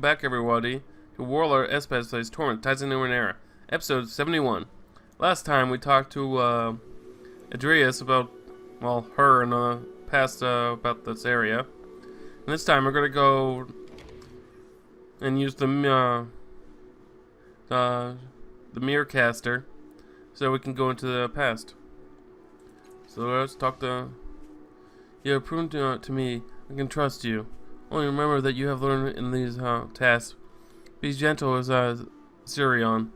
Welcome back, everybody, to Warlord of SBAS plays Torment, Tides in Numenera, episode 71. Last time we talked to Adrius about, well, her and the past about this area. And this time we're gonna go and use the mirror caster so we can go into the past. So let's talk to. You have proven to me I can trust you. Only remember that you have learned in these tasks. Be gentle as Sirion.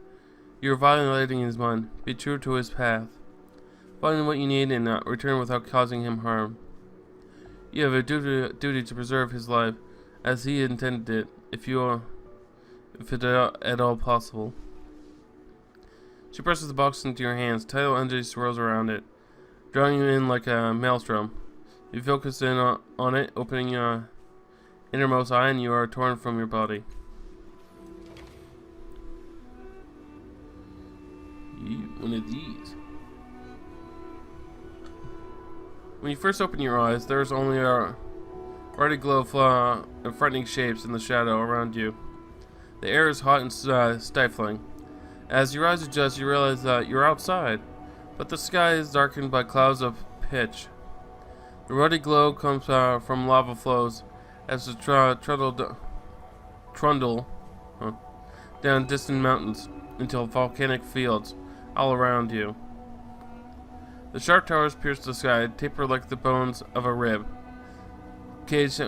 You are violating his mind. Be true to his path. Find what you need and return without causing him harm. You have a duty to preserve his life as he intended it, if it at all possible. She presses the box into your hands. Tidal energy swirls around it, drawing you in like a maelstrom. You focus in on it, opening your innermost eye, and you are torn from your body. One of these. When you first open your eyes, there is only a ruddy glow of frightening shapes in the shadow around you. The air is hot and stifling. As your eyes adjust, you realize that you're outside, but the sky is darkened by clouds of pitch. The ruddy glow comes from lava flows as the trundle down distant mountains into volcanic fields all around you. The sharp towers pierce the sky, taper like the bones of a rib. Cage,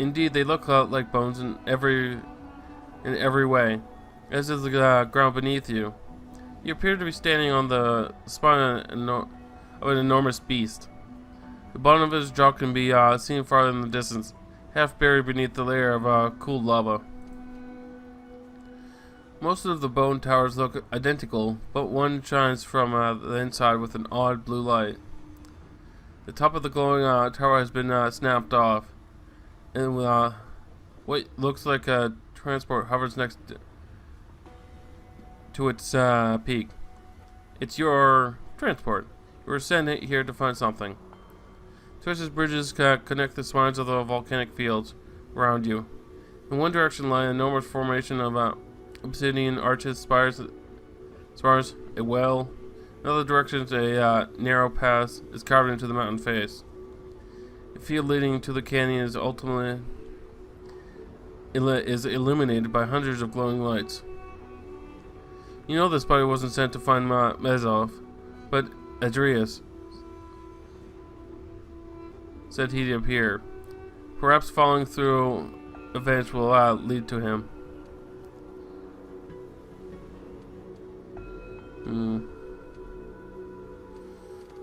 indeed, they look like bones in every way, as is the ground beneath you. You appear to be standing on the spine of an enormous beast. The bottom of his jaw can be seen far in the distance, half buried beneath the layer of cooled lava. Most of the bone towers look identical, but one shines from the inside with an odd blue light. The top of the glowing tower has been snapped off, and what looks like a transport hovers next to its peak. It's your transport. You were sent here to find something. Twisted bridges connect the spines of the volcanic fields around you. In one direction lie an enormous formation of obsidian arches, spires, a well. In other directions, a narrow pass is carved into the mountain face. The field leading to the canyon is ultimately illuminated by hundreds of glowing lights. You know this body wasn't sent to find Mezov, but Adrius said he'd appear. Perhaps following through events will lead to him.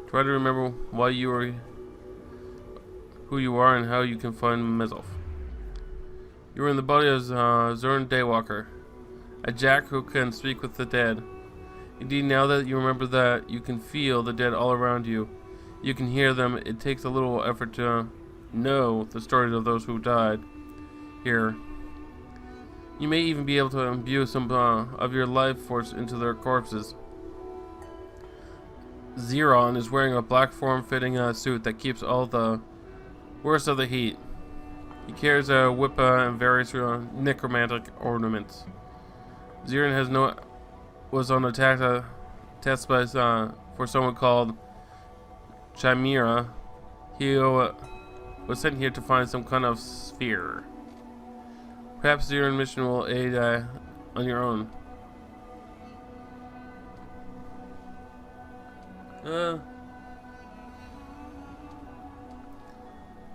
Try to remember why you are who you are and how you can find Mezov. You are in the body of Zurn Daywalker, a jack who can speak with the dead. Indeed, now that you remember that you can feel the dead all around you, you can hear them. It takes a little effort to know the stories of those who died here. You may even be able to imbue some of your life force into their corpses. Xeron is wearing a black form-fitting suit that keeps all the worst of the heat. He carries a whip and various necromantic ornaments. Xeron was on a test by for someone called Chimera. He was sent here to find some kind of sphere. Perhaps your mission will aid on your own.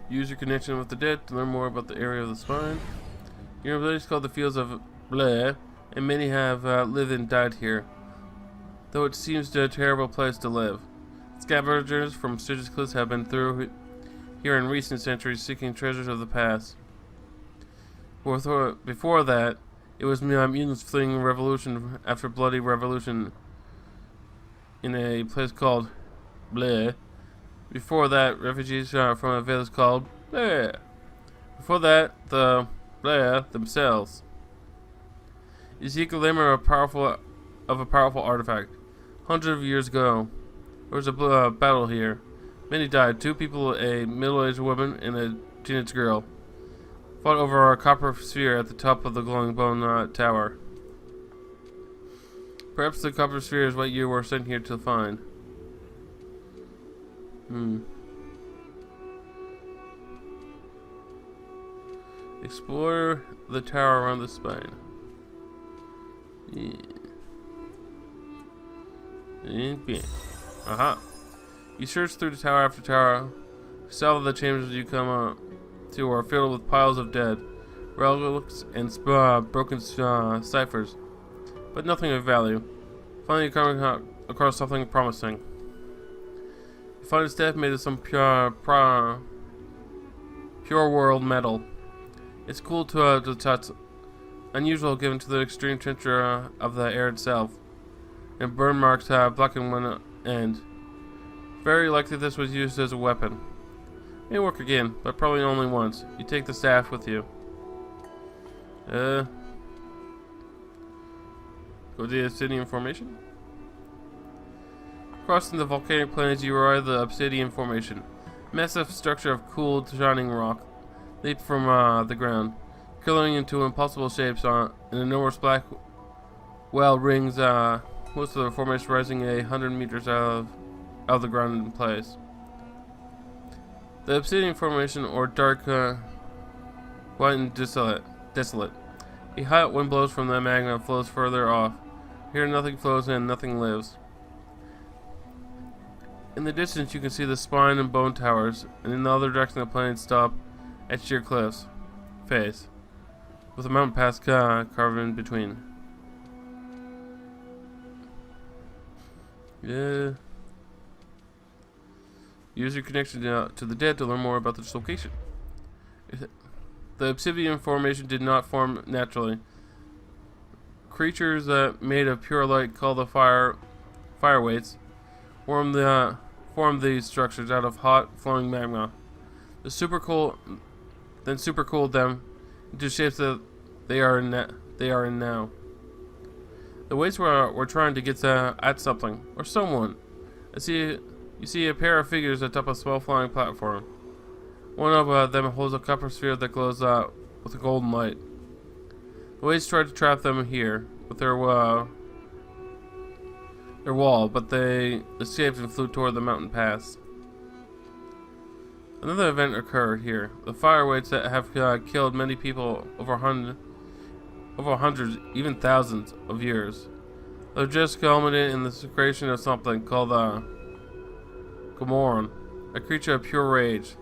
Use your connection with the dead to learn more about the area of the spine. Your ability is called the Fields of Bleh, and many have lived and died here, though it seems a terrible place to live. Scavengers from Sturgis Cliffs have been through here in recent centuries seeking treasures of the past. Before that, it was mutants fleeing revolution after bloody revolution in a place called Bleh. Before that, refugees from a village called Bleh. Before that, the Bleh themselves. You seek a glimmer of a powerful artifact. Hundreds of years ago, there was a battle here. Many died. 2 people, a middle-aged woman and a teenage girl. fought over a copper sphere at the top of the glowing bone tower. Perhaps the copper sphere is what you were sent here to find. Explore the tower around the spine. Aha. You search through the tower after tower. Several of the chambers you come to are filled with piles of dead, relics, and broken ciphers, but nothing of value. Finally, you come across something promising. You find a staff made of some pure world metal. It's cool to touch, unusual given to the extreme temperature of the air itself, and burn marks blackened one end. Very likely this was used as a weapon. May work again, but probably only once. You take the staff with you. Go to the obsidian formation. Crossing the volcanic plains, you arrive at the obsidian formation. Massive structure of cool, shining rock, leap from the ground, curling into impossible shapes on an enormous black well rings. Most of the formation rising 100 meters out of the ground in place. The obsidian formation, or dark, white and desolate. A hot wind blows from the magma and flows further off. Here nothing flows in, nothing lives. In the distance you can see the spine and bone towers, and in the other direction the plains stop at sheer cliffs face, with a mountain pass carved in between. Yeah. Use your connection to the dead to learn more about this location. The obsidian formation did not form naturally. Creatures made of pure light, called the fireweights, formed these structures out of hot, flowing magma. Then supercooled them into shapes that they are in now. The weights were trying to get at something or someone. You see a pair of figures atop a small flying platform. One of them holds a copper sphere that glows with a golden light. The weights tried to trap them here with their wall, but they escaped and flew toward the mountain pass. Another event occurred here. The fireweights that have killed many people over hundreds, even thousands of years. They're just culminated in the creation of something called Gamoran, a creature of pure rage.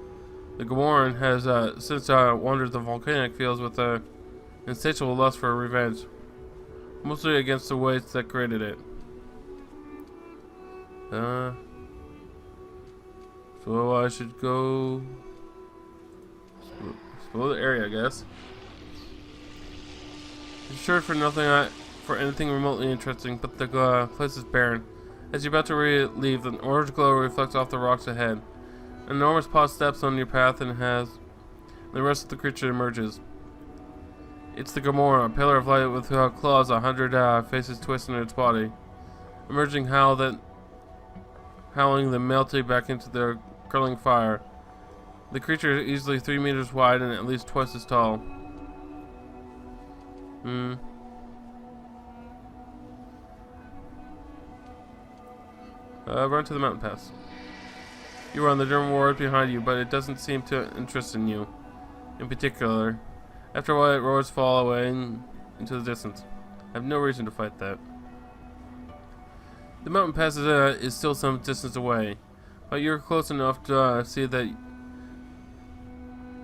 The Gamoran has since wandered the volcanic fields with an insatiable lust for revenge, mostly against the weights that created it. So I should go explore the area, I guess. Search for anything remotely interesting, but the place is barren. As you're about to leave, an orange glow reflects off the rocks ahead. An enormous paw steps on your path and the rest of the creature emerges. It's the Gamora, a pillar of light with claws, 100 faces twisting in its body. Emerging howling then melting back into their curling fire. The creature is easily 3 meters wide and at least twice as tall. Run to the mountain pass. You run, the German war behind you, but it doesn't seem to interest in you. In particular, after a while it roars fall away into the distance. I have no reason to fight that. The mountain pass is still some distance away, but you're close enough to see that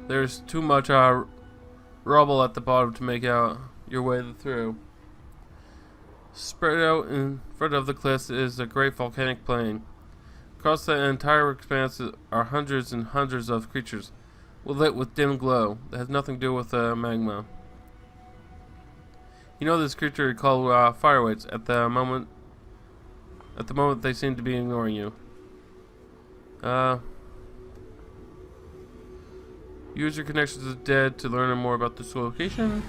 there's too much rubble at the bottom to make out your way through. Spread out in front of the cliffs is a great volcanic plain. Across the entire expanse are hundreds and hundreds of creatures, lit with dim glow that has nothing to do with magma. You know this creature you call fireweights. At the moment they seem to be ignoring you. Use your connection to the dead to learn more about this location.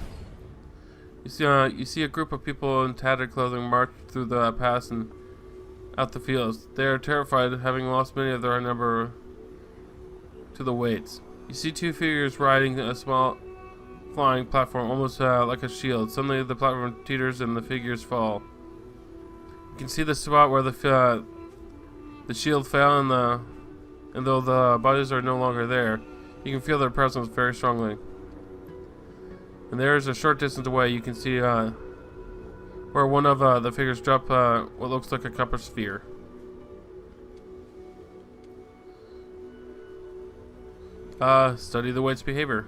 You see a group of people in tattered clothing march through the pass and out the fields. They are terrified, having lost many of their number to the weights. You see two figures riding a small flying platform, almost like a shield. Suddenly, the platform teeters and the figures fall. You can see the spot where the shield fell, and though the bodies are no longer there, you can feel their presence very strongly. And there is a short distance away. You can see where one of the figures drop what looks like a copper sphere. Study the white's behavior.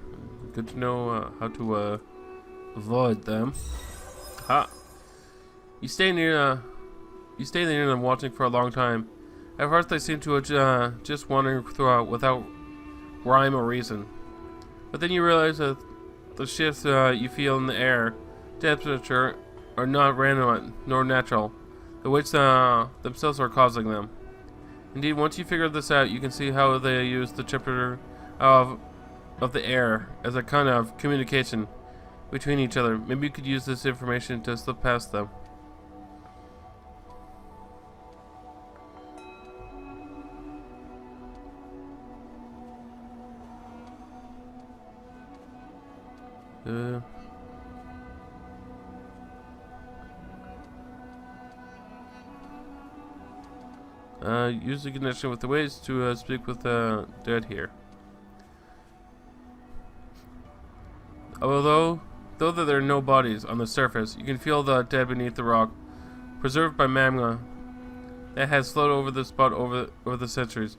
Good to know how to avoid them. Ha! You stay near them, watching for a long time. At first, they seem to just wandering throughout without rhyme or reason. But then you realize that the shifts you feel in the air, temperature, are not random nor natural. The whites themselves are causing them. Indeed, once you figure this out, you can see how they use the temperature of the air as a kind of communication between each other. Maybe you could use this information to slip past them. Use the connection with the waves to speak with the dead here. Although there are no bodies on the surface, you can feel the dead beneath the rock, preserved by magma that has flowed over the spot over the centuries.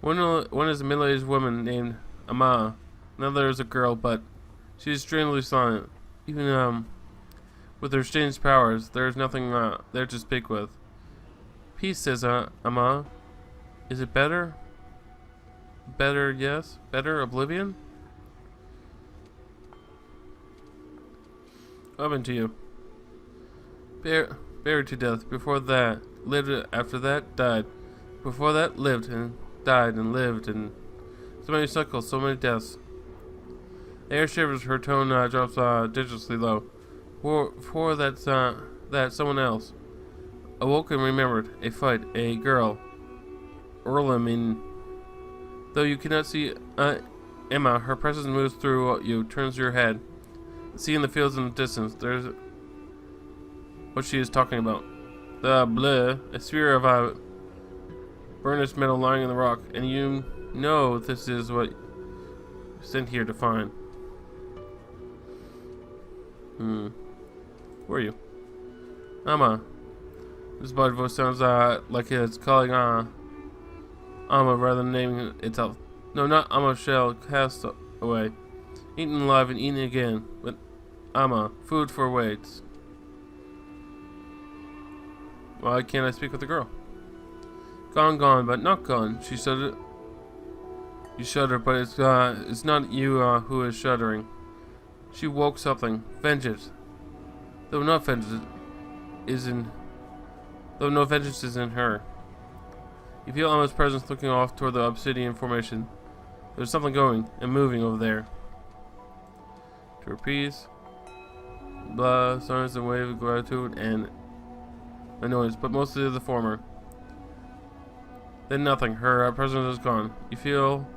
One is a middle-aged woman named Ama. Another is a girl, but she is strangely silent. Even with her strange powers, there is nothing there to speak with. Peace, says Ama. Is it better? Better, yes. Better, oblivion? Open to you. Buried to death. Before that, lived. After that, died. Before that, lived and died and lived, and so many cycles, so many deaths. The air shivers. Her tone drops dangerously low. For that someone else awoke and remembered a fight, a girl. Erlamin. Though you cannot see Emma, her presence moves through you, turns your head. See in the fields in the distance. There's what she is talking about. The bleh, a sphere of burnished metal lying in the rock, and you know this is what you're sent here to find. Who are you? Amma. This body voice sounds like it's calling Amma rather than naming it itself. No, not Amma shall cast away. Eaten alive and eaten again. But Amma, food for waits. Why can't I speak with the girl? Gone, but not gone. She shuddered. You shudder, but it's not you who is shuddering. She woke something. Vengeance. Though no vengeance is in her. You feel Amma's presence looking off toward the obsidian formation. There's something going and moving over there. To her peace. Blah, silence and wave of gratitude and annoyance, but mostly the former. Then nothing. Her presence is gone. You feel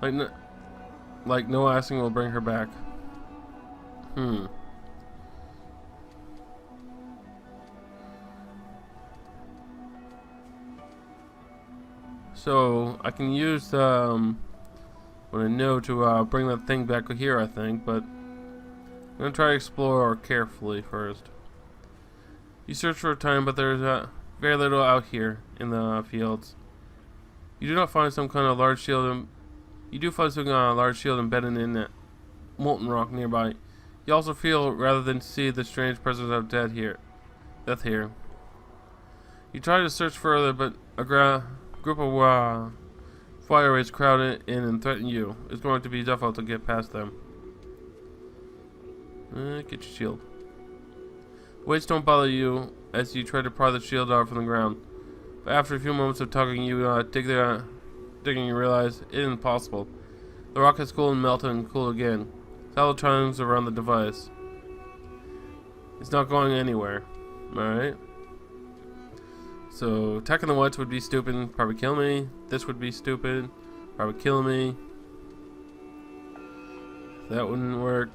like no asking will bring her back. So I can use what I know to bring that thing back here, I think, but I'm gonna try to explore carefully first. You search for a time, but there's very little out here in the fields. You do not find some kind of large shield. You do find some large shield embedded in that molten rock nearby. You also feel, rather than see, the strange presence of death here. You try to search further, but a group of fire rays crowd in and threaten you. It's going to be difficult to get past them. Get your shield. Weights don't bother you as you try to pry the shield out from the ground. But after a few moments of tugging, you digging, you realize it isn't possible. The rock has cooled and melted and cooled again. Several times around the device. It's not going anywhere. Alright. So, attacking the whites would be stupid, probably kill me. This would be stupid, probably kill me. that wouldn't work.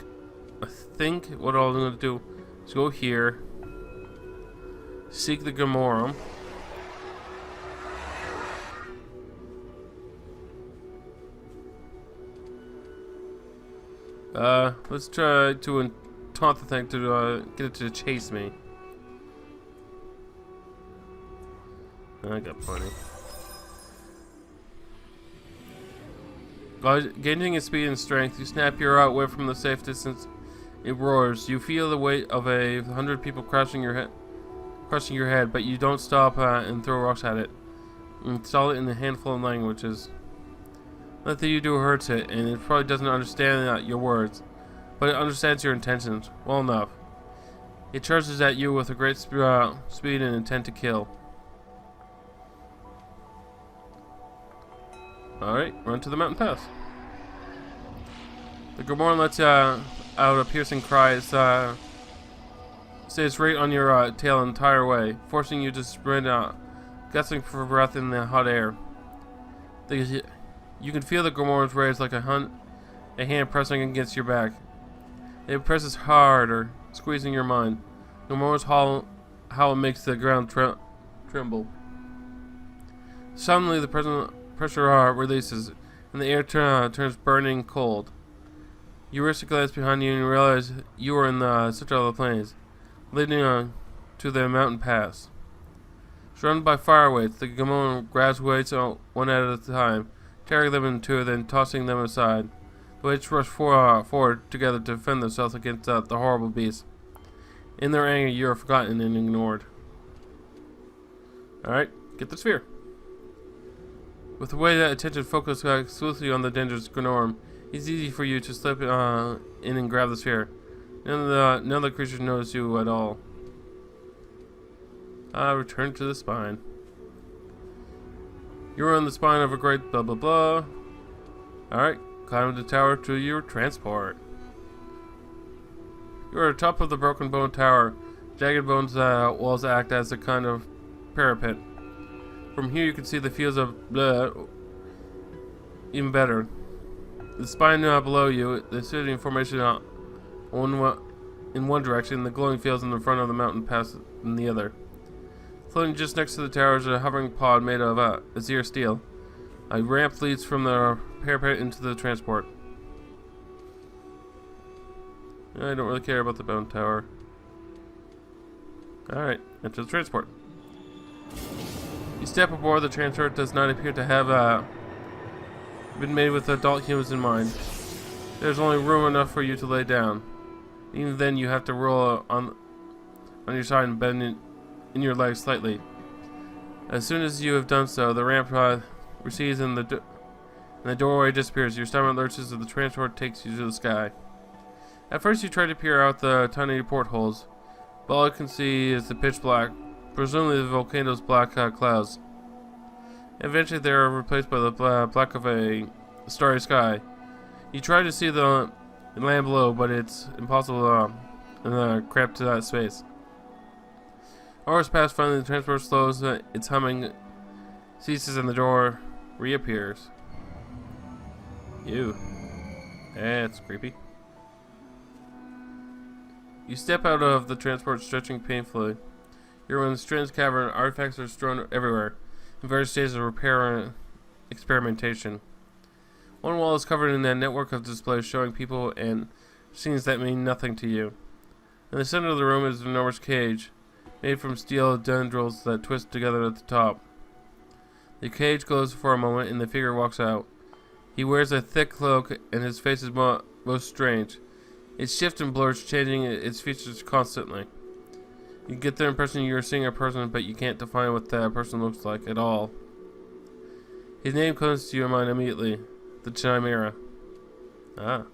I think what I'm going to do is go here, seek the Gamorum. Let's try to taunt the thing to get it to chase me. I got plenty. Gaining its speed and strength, you snap your out away from the safe distance. It roars. You feel the weight of 100 people crushing your head, but you don't stop and throw rocks at it. Install it in a handful of languages. Nothing you do hurts it, and it probably doesn't understand your words, but it understands your intentions well enough. It charges at you with a great speed and intent to kill. Alright, run to the mountain pass. The Gamoran lets out a piercing cry. It stays right on your tail the entire way, forcing you to sprint out, gasping for breath in the hot air. You can feel the Gamoran's raise like a hand pressing against your back. It presses harder, squeezing your mind. Gamoran's howl makes the ground tremble. Suddenly, the pressure releases, and the air turns burning cold. You risk a glance behind you and you realize you are in the center of the plains, leading to the mountain pass. Surrounded by fire weights, the Gamoran grabs weights one at a time, tearing them in two, then tossing them aside. The weights rush forward together to defend themselves against the horrible beast. In their anger, you are forgotten and ignored. Alright, get the sphere. With the way that attention focused exclusively on the dangerous Gamoran, it's easy for you to slip in and grab the sphere. None of the creatures notice you at all. Return to the spine. You're on the spine of a great blah blah blah. Alright, climb the tower to your transport. You're at the top of the broken bone tower. Jagged bones walls act as a kind of parapet. From here you can see the fields of blood even better. The spine below you, the sitting formation in one direction, the glowing fields in the front of the mountain pass in the other. Floating just next to the tower is a hovering pod made of azure steel. A ramp leads from the parapet into the transport. I don't really care about the bone tower. Alright, into the transport. You step aboard. The transport does not appear to have been made with adult humans in mind. There's only room enough for you to lay down. Even then, you have to roll on your side and bend in your legs slightly. As soon as you have done so, the ramp recedes and the doorway disappears. Your stomach lurches as the transport takes you to the sky. At first, you try to peer out the tiny portholes, but all you can see is the pitch black, presumably the volcano's black clouds. Eventually, they are replaced by the black of a starry sky. You try to see the land below, but it's impossible in a cramped space. Hours pass. Finally, the transport slows. Its humming ceases, and the door reappears. Ew. That's creepy. You step out of the transport, stretching painfully. You're in a strange cavern. Artifacts are strewn everywhere, in various stages of repair and experimentation. One wall is covered in a network of displays showing people and scenes that mean nothing to you. In the center of the room is an enormous cage, made from steel tendrils that twist together at the top. The cage glows for a moment, and the figure walks out. He wears a thick cloak, and his face is most strange. It shifts and blurs, changing its features constantly. You get the impression you're seeing a person, but you can't define what that person looks like at all. His name comes to your mind immediately. The Chimera. Ah.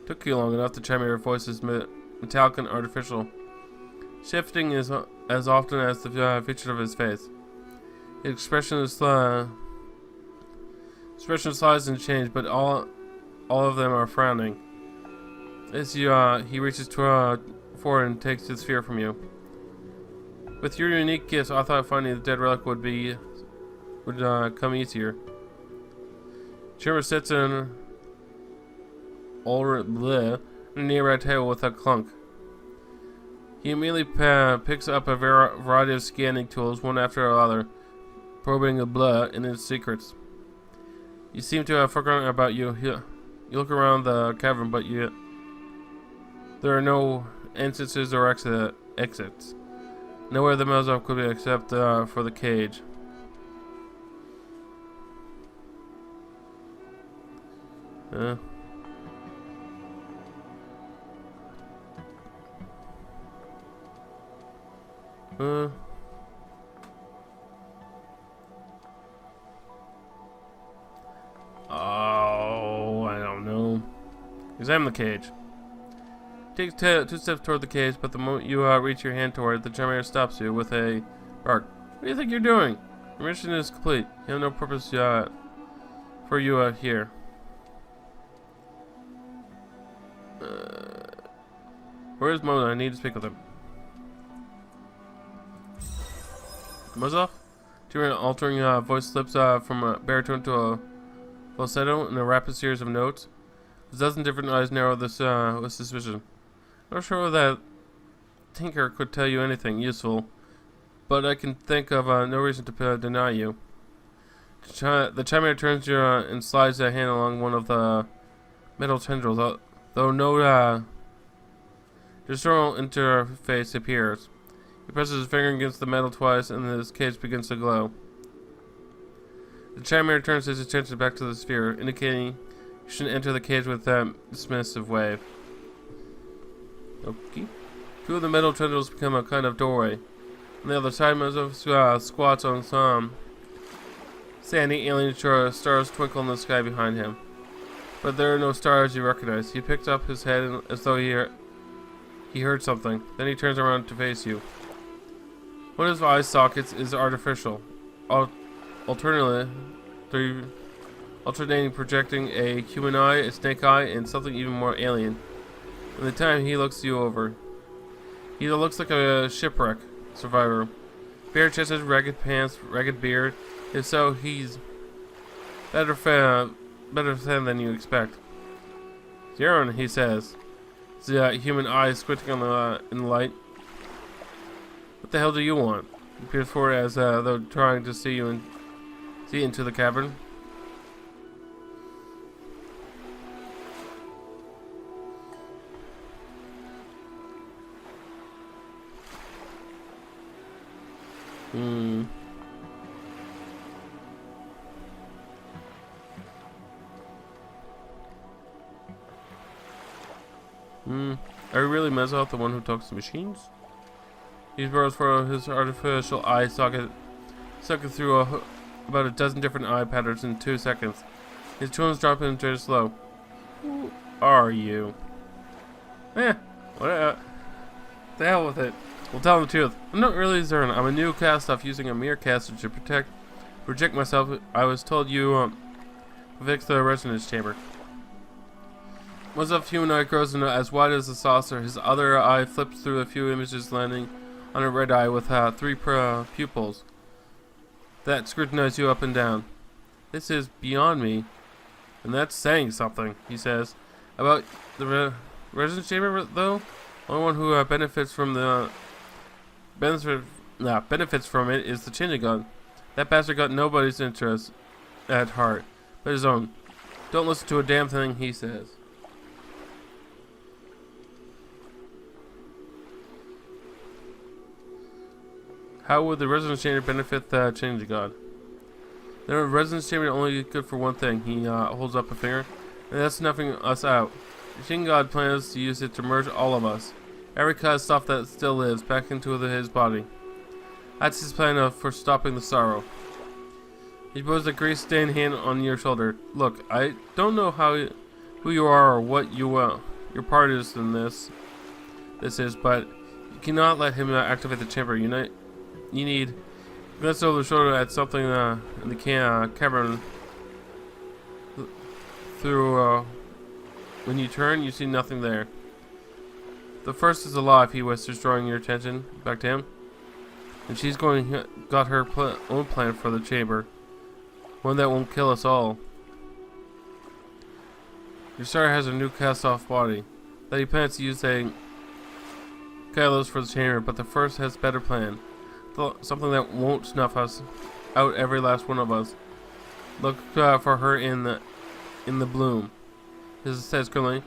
Took you long enough. The Chimera voice is metallic and artificial, shifting as often as the features of his face. His expression slides and change, but all of them are frowning. As he reaches forward and takes the sphere from you. With your unique gifts, I thought finding the dead relic would come easier. Chimera sits in near a table with a clunk. He immediately picks up a variety of scanning tools, one after another, probing the blood and its secrets. You seem to have forgotten about you. You look around the cavern, but there are no entrances or exits. Nowhere the Melzov could be except for the cage. Oh, I don't know. Examine the cage. Take 2 steps toward the cage, but the moment you reach your hand toward it, the Charmander stops you with a bark. What do you think you're doing? Your mission is complete. You have no purpose for you here. Where is Mona? I need to speak with him. Mozov? Your altering voice slips from a baritone to a falsetto in a rapid series of notes. A dozen different eyes narrow this with suspicion. Not sure that Tinker could tell you anything useful, but I can think of no reason to deny you. The Charmander turns you and slides a hand along one of the metal tendrils, though no digital interface appears. He presses his finger against the metal twice, and his cage begins to glow. The Charmander turns his attention back to the sphere, indicating you should enter the cage with a dismissive wave. Okay. 2 of the metal tendrils become a kind of doorway. On the other side, Mozov squats on some sandy alien shore. Stars twinkle in the sky behind him, but there are no stars you recognize. He picks up his head as though he heard something. Then he turns around to face you. One of his eye sockets is artificial, alternating projecting a human eye, a snake eye, and something even more alien. In the time he looks you over, he looks like a shipwreck survivor. Bare chested, ragged pants, ragged beard. If so, he's better fan than you expect. Zeron, he says. The human eye squinting in the light. What the hell do you want? He peers forward as though trying to see into the cavern. Are you really Mezzoth, the one who talks to machines? He burrows for his artificial eye socket, sucking through about a dozen different eye patterns in 2 seconds. His tones drop in very slow. Who are you? What the hell with it. We'll tell him the truth. I'm not really Zern. I'm a new cast-off using a mirror caster to project myself. I was told you fix the resonance chamber. Mozov's human eye grows as wide as a saucer. His other eye flips through a few images, landing on a red eye with 3 pupils that scrutinize you up and down. This is beyond me, and that's saying something, he says. About the resonance chamber, though, only one who benefits from it is the changing god. That bastard got nobody's interest at heart but his own. Don't listen to a damn thing he says. How would the resonance chamber benefit the changing god? The resonance chamber is only good for one thing. He holds up a finger, and that's snuffing us out. The changing god plans to use it to merge all of us, every kind of stuff that still lives, back into his body. That's his plan for stopping the sorrow. He puts a grease-stained hand on your shoulder. Look, I don't know who you are or what your part is in this is, but you cannot let him activate the chamber. You need glance over the shoulder at something in the cavern. Through when you turn, you see nothing there. The first is alive, he whispers, drawing your attention back to him. And she's got her own plan for the chamber, one that won't kill us all. Your starter has a new cast-off body that he plans to use a catalyst for the chamber, but the first has a better plan. Something that won't snuff us out, every last one of us. Look for her in the bloom. This says grimly.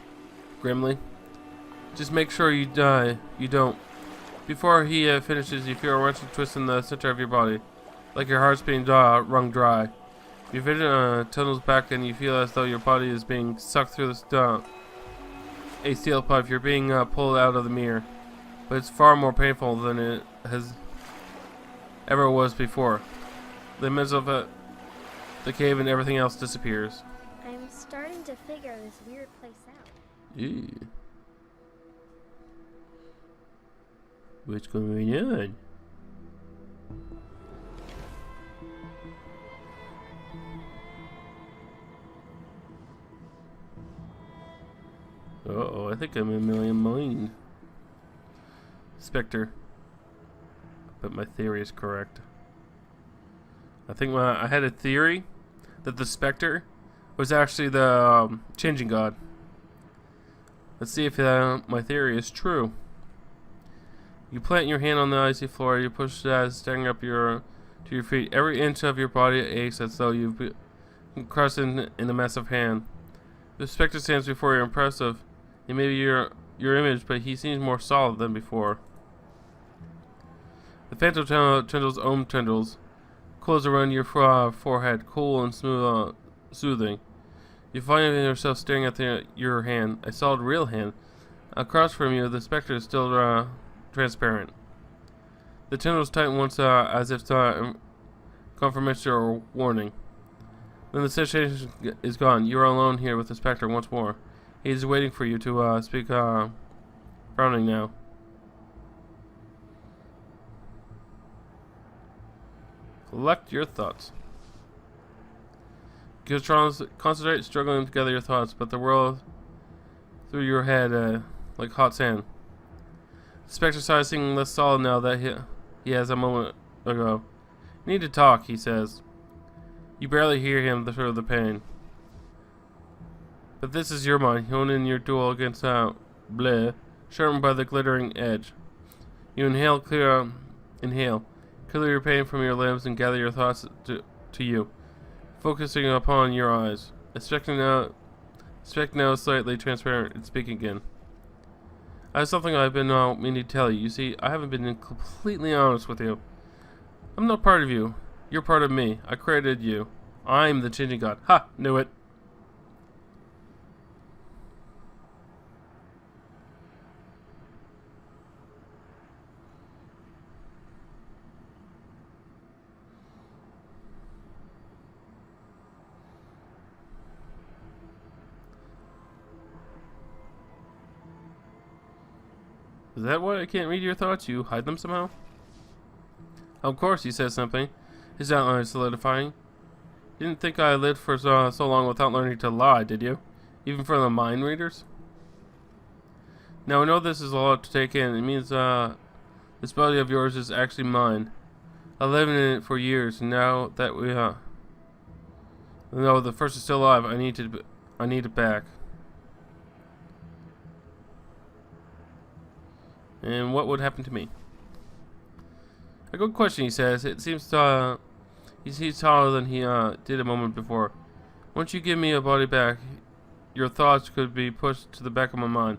Just make sure you die. You don't. Before he finishes, you feel a wrenching twist in the center of your body, like your heart's being wrung dry. Your vision tunnels back, and you feel as though your body is being sucked through a steel pipe. You're being pulled out of the mirror, but it's far more painful than it has ever was before. The image of the cave and everything else disappears. I'm starting to figure this weird place out. Ew. What's going on? Uh-oh, I think I'm in my mind. Spectre. But my theory is correct. I think I had a theory that the Spectre was actually the changing god. Let's see if my theory is true. You plant your hand on the icy floor. You push staring up to your feet. Every inch of your body aches as though you've been crushed in a massive hand. The Spectre stands before you, impressive. He may be your image, but he seems more solid than before. The phantom tendrils, tendrils, close around your forehead, cool and soothing. You find yourself staring at your hand, a solid, real hand. Across from you, the Spectre is still transparent. The tendrils tighten once, as if confirmation or warning. Then the situation is gone. You are alone here with the Spectre once more. He is waiting for you to speak, frowning now. Collect your thoughts. Concentrate, struggling to gather your thoughts, but the world through your head like hot sand. The Spectre size seeming less solid now that he has a moment ago. You need to talk, he says. You barely hear him through the pain. But this is your mind, honed in your duel against Bleh, sharpened by the glittering edge. You clear your pain from your limbs and gather your thoughts to you, focusing upon your eyes. Expect now slightly transparent and speak again. I have something I've been meaning to tell you. You see, I haven't been completely honest with you. I'm not part of you. You're part of me. I created you. I'm the changing god. Ha! Knew it. Is that why I can't read your thoughts? You hide them somehow? Of course, he says something, his outline solidifying. You didn't think I lived for so long without learning to lie, did you? Even for the mind readers? Now, I know this is a lot to take in. It means this body of yours is actually mine. I've lived in it for years, and now that we no, the first is still alive, I need it back. And what would happen to me? A good question, he says. It seems he's taller than he did a moment before. Once you give me a body back, your thoughts could be pushed to the back of my mind.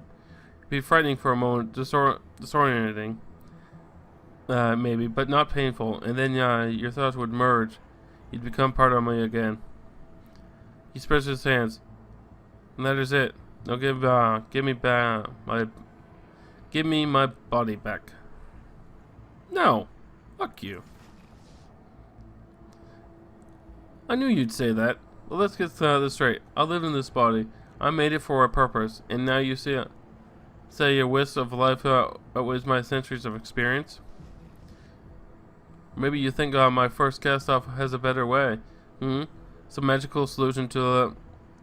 It'd be frightening for a moment, disorienting, maybe, but not painful. And then your thoughts would merge. You'd become part of me again. He spreads his hands. And that is it. Now give me my body back. No. Fuck you. I knew you'd say that. Well, let's get this straight. I live in this body. I made it for a purpose. And now you say your wisp of life outweighs my centuries of experience? Maybe you think my first cast-off has a better way. Some magical solution to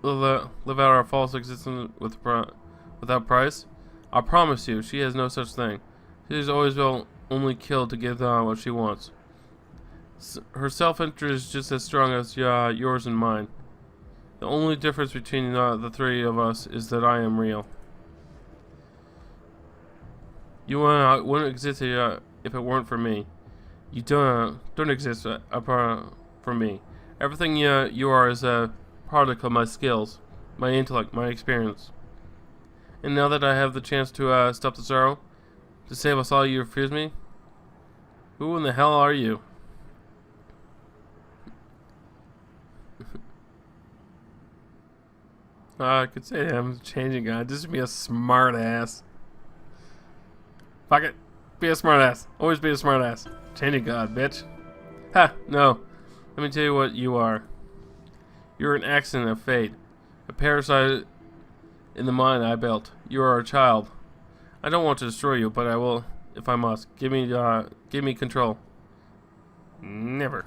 live out our false existence without price? I promise you, she has no such thing. She has always will only kill to get what she wants. Her self-interest is just as strong as yours and mine. The only difference between the three of us is that I am real. You wouldn't exist if it weren't for me. You don't exist apart from me. Everything you are is a product of my skills, my intellect, my experience. And now that I have the chance to stop the sorrow, to save us all, you refuse me? Who in the hell are you? I could say I'm changing God. Just be a smart ass. Fuck it. Be a smart ass. Always be a smart ass. Changing God, bitch. Ha! No. Let me tell you what you are. You're an accident of fate. A parasite in the mind I built. You are a child. I don't want to destroy you, but I will if I must. Give me control. Never.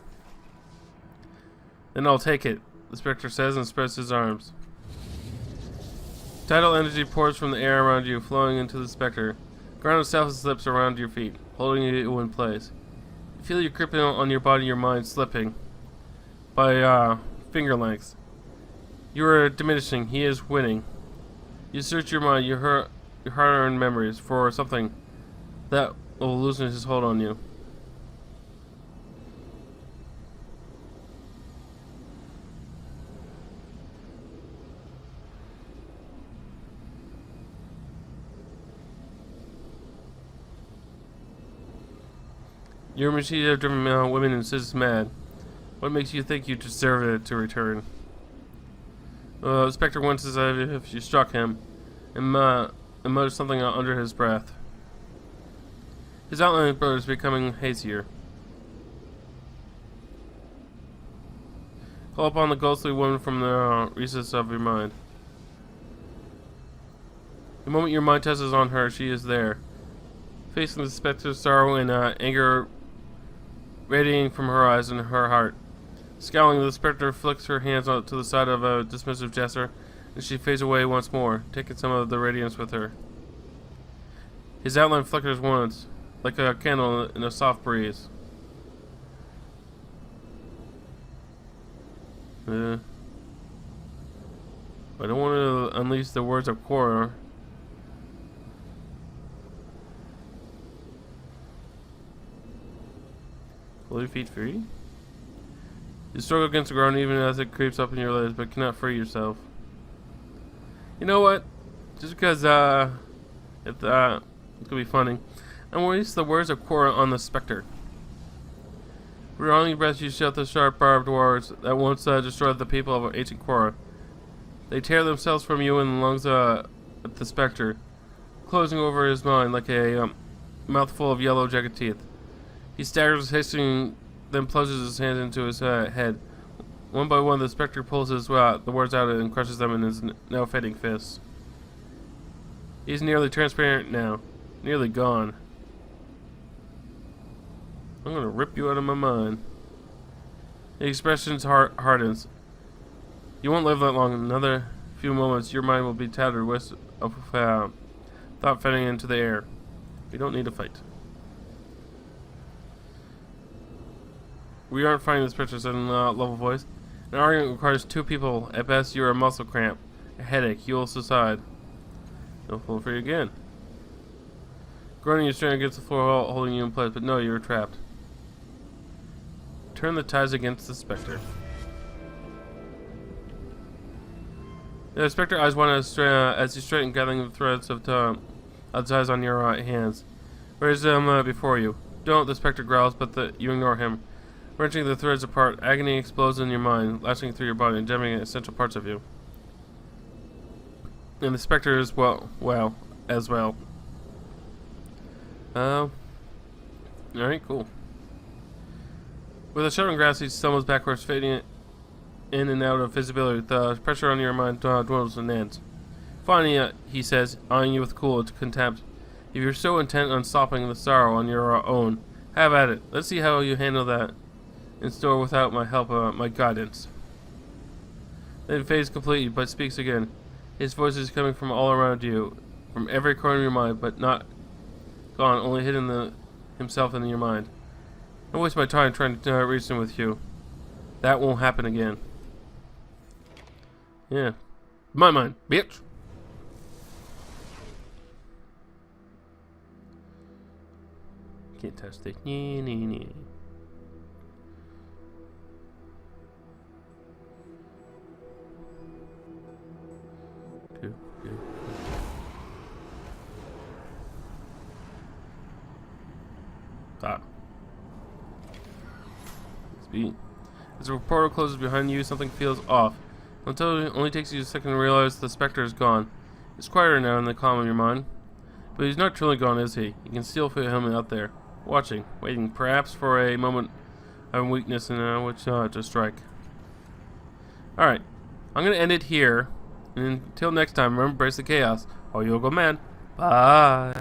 Then I'll take it, the Spectre says and spreads his arms. Tidal energy pours from the air around you, flowing into the Spectre. Ground itself slips around your feet, holding you in place. You feel your grip on your body and your mind slipping by finger lengths. You are diminishing. He is winning. You search your mind, your hard-earned memories for something that will loosen his hold on you. Your machine have driven women and citizens mad. What makes you think you deserve it to return? Spectre wants as if you struck him, and muttered something under his breath. His outline is becoming hazier. Call upon the ghostly woman from the recess of your mind. The moment your mind touches on her, she is there. Facing the Spectre's sorrow and anger radiating from her eyes and her heart. Scowling, the Spectre flicks her hands to the side of a dismissive gesture, and she fades away once more, taking some of the radiance with her. His outline flickers once, like a candle in a soft breeze. I don't want to unleash the words of Korra. Fully feet free? You struggle against the ground even as it creeps up in your legs, but cannot free yourself. You know what? Just because it's gonna be funny, I'm gonna release the words of Korra on the Spectre. Drawing your breath, you shout the sharp barbed words that once destroyed the people of ancient Korra. They tear themselves from you in the lungs of the Spectre, closing over his mind like a mouthful of yellow jagged teeth. He staggers hastily, then plunges his hands into his head. One by one, the Spectre pulls the words out and crushes them in his now fading fists. He's nearly transparent now, nearly gone. I'm gonna rip you out of my mind. The expression's hardens. You won't live that long. In another few moments, your mind will be tattered with thought fading into the air. We don't need to fight. We aren't fighting the Spectre, said in a level voice. An argument requires two people. At best, you're a muscle cramp, a headache. You will subside. No pull for you again. Groaning, you're straining against the floor, holding you in place, but no, you're trapped. Turn the ties against the Spectre. The Spectre eyes one as you straighten, gathering the threads of ties on your hands. Raise them before you. Don't, the Spectre growls, but you ignore him. Wrenching the threads apart, agony explodes in your mind, lashing through your body and jamming at essential parts of you. And the Spectre is as well. Alright, cool. With a shuddering grasp, he stumbles backwards, fading in and out of visibility. The pressure on your mind dwindles and ends. Finally, he says, eyeing you with cool contempt, if you're so intent on stopping the sorrow on your own, have at it. Let's see how you handle that in store without my help, my guidance. Then fades completely, but speaks again. His voice is coming from all around you, from every corner of your mind, but not gone, only hidden himself in your mind. Don't waste my time trying to reason with you. That won't happen again. Yeah. My mind, bitch. Can't touch the. Ah. Speed. As the portal closes behind you, something feels off. Until it only takes you a second to realize the specter is gone. It's quieter now in the calm of your mind. But he's not truly gone, is he? You can still feel him out there, watching, waiting, perhaps for a moment of weakness in which to strike. Alright, I'm going to end it here. And until next time, remember, embrace the chaos. Oh, you'll go man. Bye.